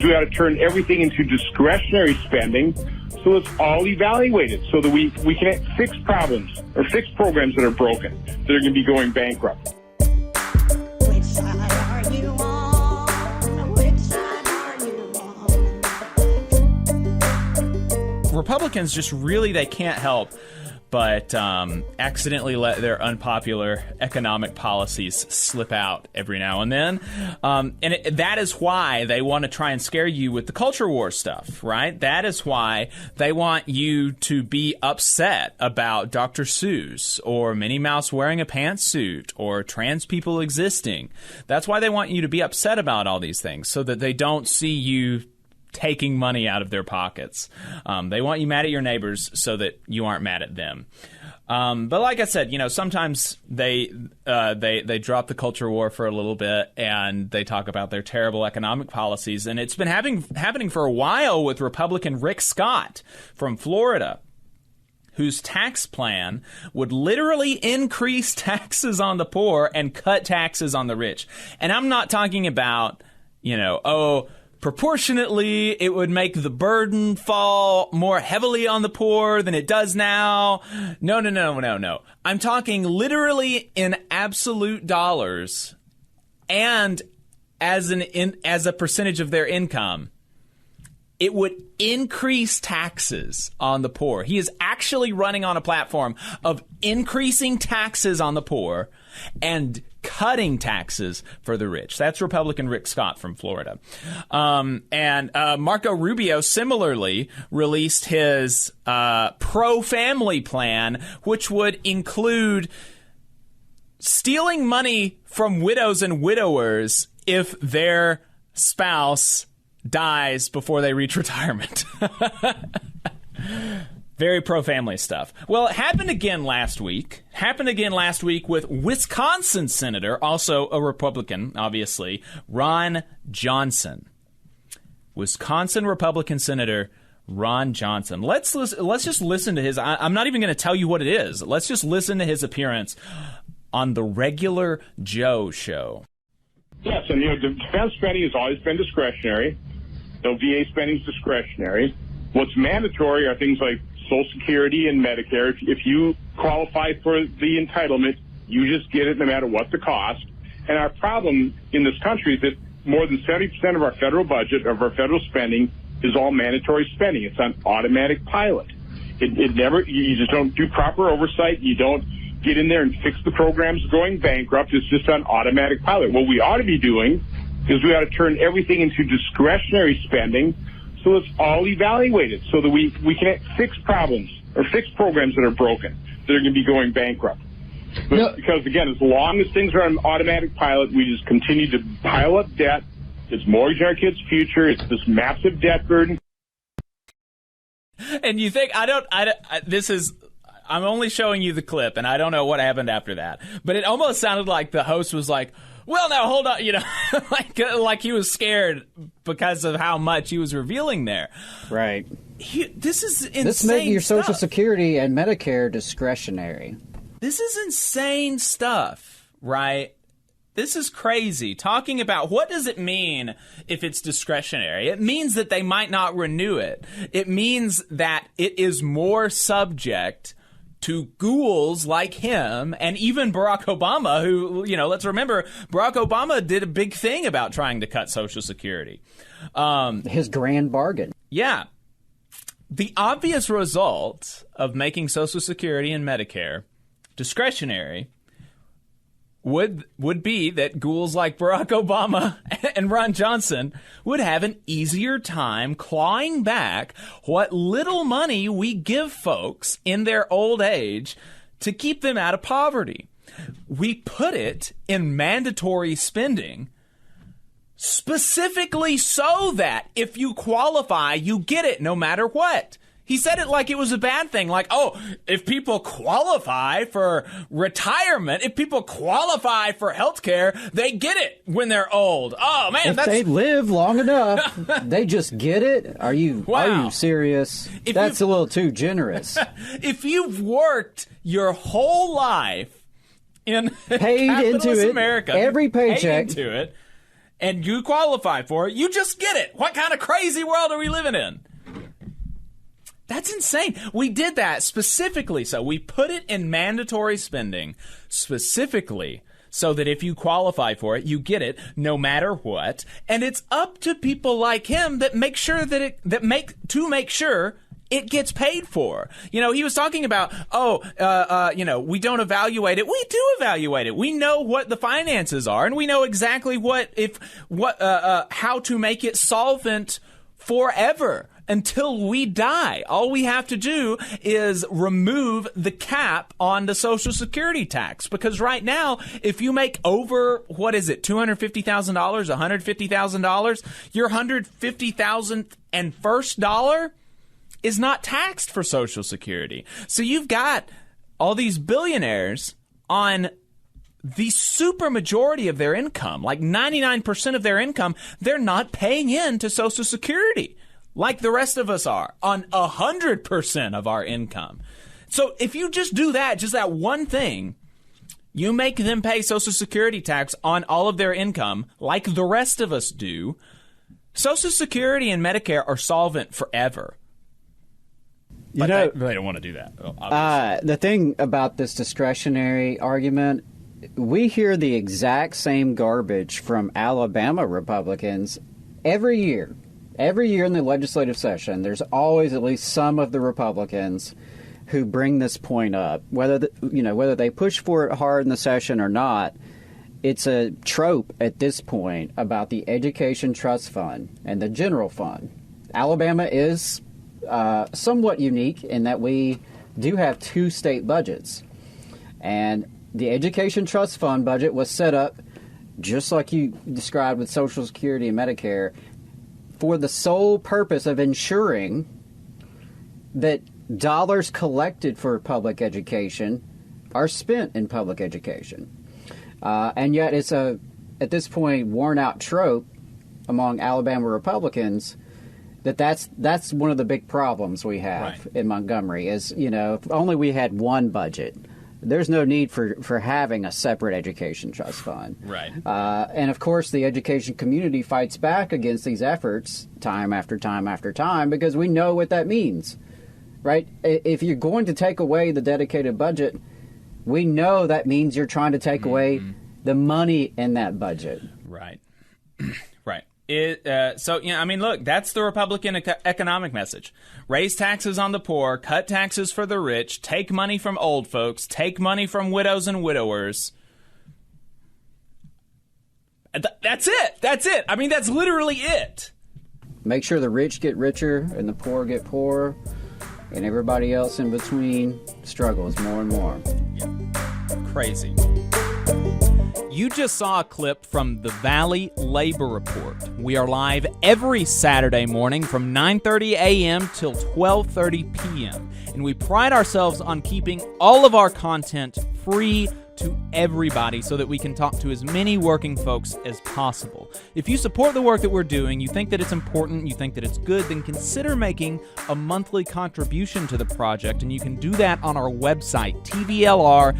We ought to turn everything into discretionary spending, so it's all evaluated so that we can fix problems or fix programs that are broken, that are going to be going bankrupt. Which side are you on? Which side are you on? Republicans just really, they can't help but accidentally let their unpopular economic policies slip out every now and then. That is why they want to try and scare you with the culture war stuff, right? That is why they want you to be upset about Dr. Seuss or Minnie Mouse wearing a pantsuit or trans people existing. That's why they want you to be upset about all these things, so that they don't see you taking money out of their pockets. They want you mad at your neighbors so that you aren't mad at them. But like I said, sometimes they drop the culture war for a little bit and they talk about their terrible economic policies. And it's been happening for a while with Republican Rick Scott from Florida, whose tax plan would literally increase taxes on the poor and cut taxes on the rich. And I'm not talking about, proportionately, it would make the burden fall more heavily on the poor than it does now. No. I'm talking literally in absolute dollars and as a percentage of their income. It would increase taxes on the poor. He is actually running on a platform of increasing taxes on the poor and cutting taxes for the rich. That's Republican Rick Scott from Florida. And Marco Rubio similarly released his pro-family plan, which would include stealing money from widows and widowers if their spouse dies before they reach retirement. Very pro-family stuff. Well, it happened again last week. With Wisconsin Senator, also a Republican, obviously, Ron Johnson. Wisconsin Republican Senator Ron Johnson. Let's just listen to his. I'm not even going to tell you what it is. Let's just listen to his appearance on the Regular Joe show. Yes, and defense spending has always been discretionary. VA spending is discretionary. What's mandatory are things like Social Security and Medicare. If you qualify for the entitlement, you just get it no matter what the cost. And our problem in this country is that more than 70% of our federal budget, of our federal spending, is all mandatory spending. It's on automatic pilot. You just don't do proper oversight. You don't get in there and fix the programs going bankrupt. It's just on automatic pilot. What we ought to be doing is we ought to turn everything into discretionary spending, so it's all evaluated so that we can fix problems or fix programs that are broken, that are going to be going bankrupt. Because, again, as long as things are on automatic pilot, we just continue to pile up debt. It's mortgaging our kids' future. It's this massive debt burden. And you think, I'm only showing you the clip, and I don't know what happened after that. But it almost sounded like the host was like, well, now, hold on, like he was scared because of how much he was revealing there. Right. This is insane. This making your stuff. Social Security and Medicare discretionary. This is insane stuff, right? This is crazy. Talking about what does it mean if it's discretionary? It means that they might not renew it. It means that it is more subject to ghouls like him and even Barack Obama, who, let's remember, Barack Obama did a big thing about trying to cut Social Security. His grand bargain. Yeah. The obvious result of making Social Security and Medicare discretionary would be that ghouls like Barack Obama and Ron Johnson would have an easier time clawing back what little money we give folks in their old age to keep them out of poverty. We put it in mandatory spending specifically so that if you qualify, you get it no matter what. He said it like it was a bad thing. Like, if people qualify for retirement, if people qualify for health care, they get it when they're old. Oh, man. If they live long enough, they just get it? Are you serious? That's a little too generous. If you've worked your whole life in paid into it, America, every paycheck, paid into it, and you qualify for it, you just get it. What kind of crazy world are we living in? That's insane. We did that specifically. So we put it in mandatory spending specifically so that if you qualify for it, you get it no matter what. And it's up to people like him that make sure that make sure it gets paid for. You know, he was talking about, we don't evaluate it. We do evaluate it. We know what the finances are, and we know exactly how to make it solvent forever. Until we die. All we have to do is remove the cap on the Social Security tax. Because right now, if you make over, $250,000, $150,000, your $150,000th and first dollar is not taxed for Social Security. So you've got all these billionaires on the super majority of their income, like 99% of their income, they're not paying in to Social Security. Like the rest of us are, on 100% of our income. So if you just do that, just that one thing, you make them pay Social Security tax on all of their income, like the rest of us do. Social Security and Medicare are solvent forever. But they don't want to do that. The thing about this discretionary argument, we hear the exact same garbage from Alabama Republicans every year. Every year in the legislative session, there's always at least some of the Republicans who bring this point up. Whether they push for it hard in the session or not, it's a trope at this point about the Education Trust Fund and the General Fund. Alabama is somewhat unique in that we do have two state budgets. And the Education Trust Fund budget was set up, just like you described with Social Security and Medicare, for the sole purpose of ensuring that dollars collected for public education are spent in public education. And yet it's at this point, worn-out trope among Alabama Republicans that's one of the big problems we have in Montgomery is, if only we had one budget. There's no need for having a separate education trust fund. Right. And, of course, the education community fights back against these efforts time after time after time because we know what that means, right? If you're going to take away the dedicated budget, we know that means you're trying to take away the money in that budget. Right. Right. Look, that's the Republican economic message. Raise taxes on the poor, cut taxes for the rich, take money from old folks, take money from widows and widowers. That's it. That's it. I mean, that's literally it. Make sure the rich get richer and the poor get poorer, and everybody else in between struggles more and more. Yeah. Crazy. You just saw a clip from the Valley Labor Report. We are live every Saturday morning from 9:30 a.m. till 12:30 p.m. And we pride ourselves on keeping all of our content free to everybody so that we can talk to as many working folks as possible. If you support the work that we're doing, you think that it's important, you think that it's good, then consider making a monthly contribution to the project. And you can do that on our website, tvlr.fm.